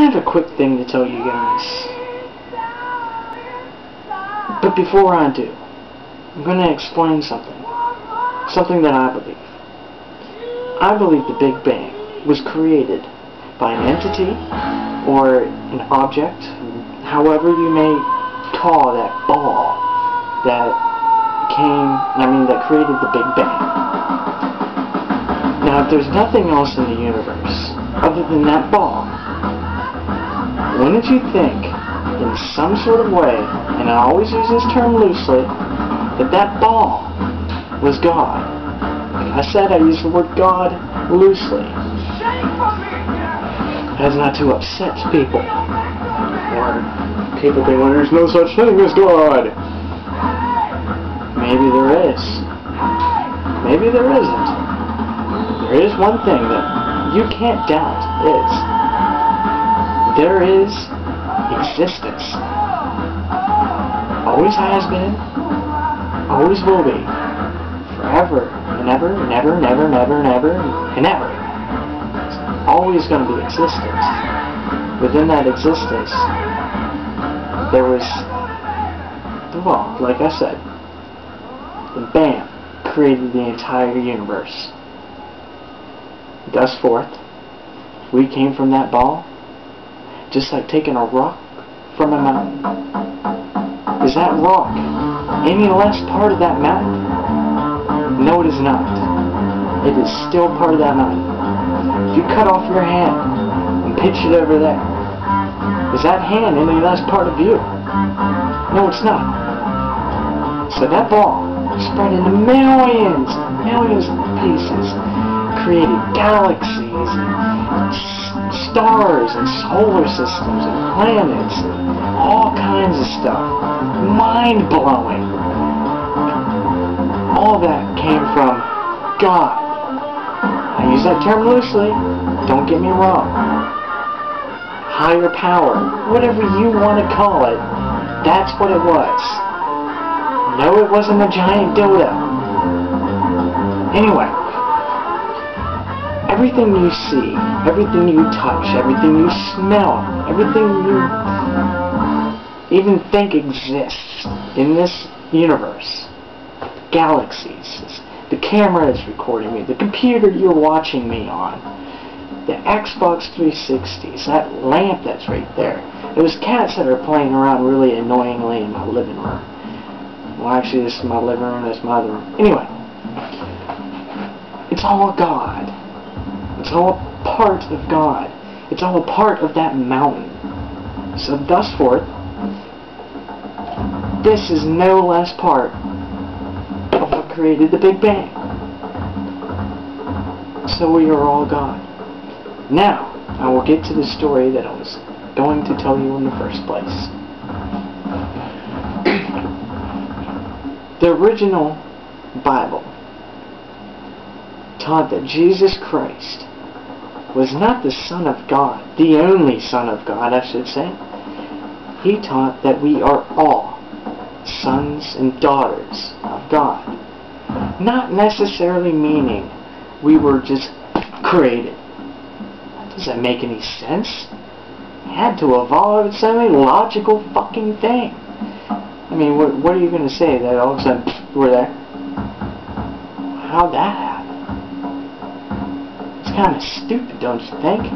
I have a quick thing to tell you guys. But before I do, I'm going to explain something. Something that I believe. I believe the Big Bang was created by an entity or an object, however you may call that ball that created the Big Bang. Now, if there's nothing else in the universe other than that ball, wouldn't you think, in some sort of way, and I always use this term loosely, that that ball was God? Like I said, I use the word God loosely, as not to upset people, or people think, well, there's no such thing as God. Maybe there is. Maybe there isn't. There is one thing that you can't doubt is there is existence. Always has been, always will be, forever and ever and ever and ever and ever and ever and ever. It's always going to be existence. Within that existence, there was the ball, like I said, and bam, created the entire universe. Thus forth, we came from that ball, just like taking a rock from a mountain. Is that rock any less part of that mountain? No, it is not. It is still part of that mountain. If you cut off your hand and pitch it over there, is that hand any less part of you? No, it's not. So that ball spread into millions of pieces, created galaxies and stars and solar systems and planets and all kinds of stuff. Mind-blowing. All that came from God. I use that term loosely, don't get me wrong. Higher power, whatever you want to call it, that's what it was. No, it wasn't a giant dildo. Anyway, everything you see, everything you touch, everything you smell, everything you even think exists in this universe, galaxies, the camera that's recording me, the computer you're watching me on, the Xbox 360s, that lamp that's right there, those cats that are playing around really annoyingly in my living room. Well, actually, this is my living room, that's my other room. Anyway, it's all God. It's all a part of God. It's all a part of that mountain. So thus forth, this is no less part of what created the Big Bang. So we are all God. Now, I will get to the story that I was going to tell you in the first place. The original Bible taught that Jesus Christ was not the Son of God, the only Son of God, I should say. He taught that we are all sons and daughters of God. Not necessarily meaning we were just created. That doesn't make any sense. It had to evolve. It's a logical fucking thing. I mean, what are you going to say? That all of a sudden we're there? How'd that happen? It's kind of stupid, don't you think?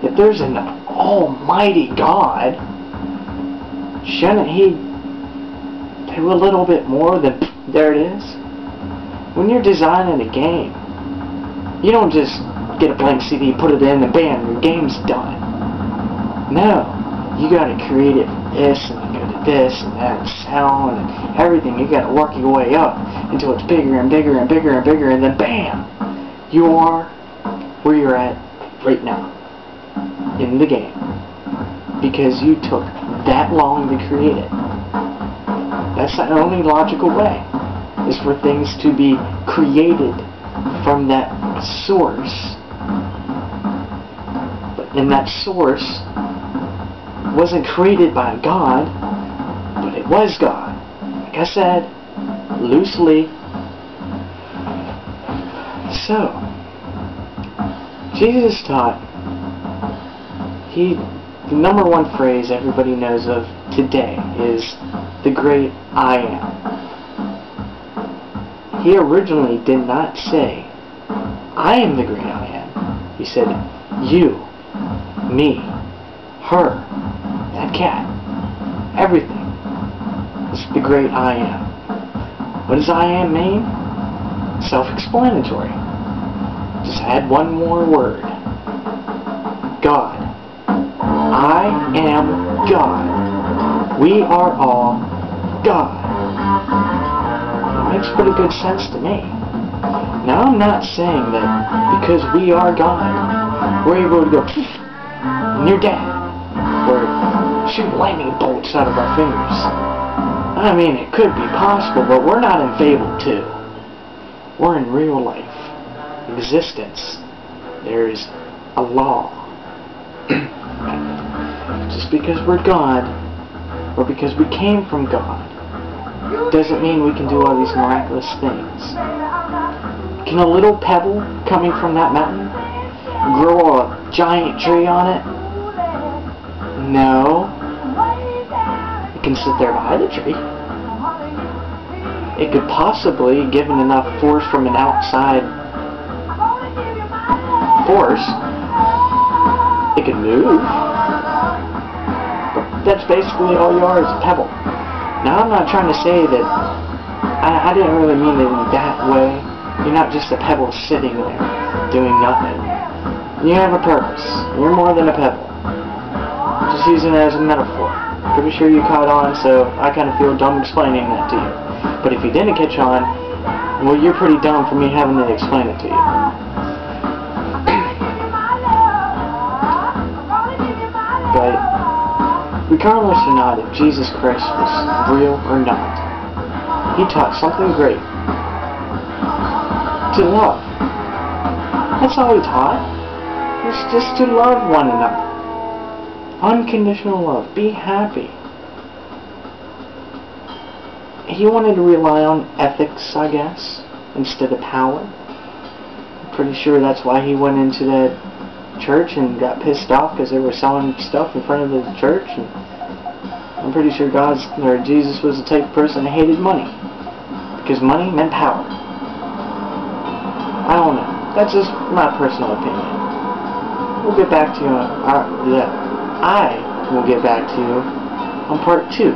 If there's an almighty God, shouldn't He do a little bit more than there it is? When you're designing a game, you don't just get a blank CD, put it in, and bam, your game's done. No, you got to create it from this, and then go to this, and that, and sound, and everything. You got to work your way up until it's bigger and bigger and bigger and bigger, and then bam, you are where you're at right now in the game, because you took that long to create it. That's the only logical way, is for things to be created from that source. And that source wasn't created by God, but it was God. Like I said, loosely. So, Jesus taught The number one phrase everybody knows of today is the great I am. He originally did not say, I am the great I am. He said, you, me, her, that cat, everything is the great I am. What does I am mean? Self-explanatory. Just add one more word. God. I am God. We are all God. It makes pretty good sense to me. Now I'm not saying that because we are God, we're able to go and you're dead, or shoot lightning bolts out of our fingers. I mean, it could be possible, but we're not in Fable 2. We're in real life existence. There's a law. Just because we're God, or because we came from God, doesn't mean we can do all these miraculous things. Can a little pebble coming from that mountain grow a giant tree on it? No. It can sit there by the tree. It could possibly, given enough force from an outside force, it could move. But that's basically all you are, is a pebble. Now I'm not trying to say that, I didn't really mean it in that way. You're not just a pebble sitting there, doing nothing. You have a purpose. You're more than a pebble. Just using it as a metaphor. Pretty sure you caught on, so I kind of feel dumb explaining that to you. But if you didn't catch on, well, you're pretty dumb for me having to explain it to you. But regardless or not if Jesus Christ was real or not, He taught something great. To love. That's all He taught. It's just to love one another. Unconditional love. Be happy. He wanted to rely on ethics, I guess, instead of power. I'm pretty sure that's why He went into that church and got pissed off because they were selling stuff in front of the church. And I'm pretty sure Jesus was the type of person that hated money, because money meant power. I don't know. That's just my personal opinion. We'll get back to you on I will get back to you on part 2.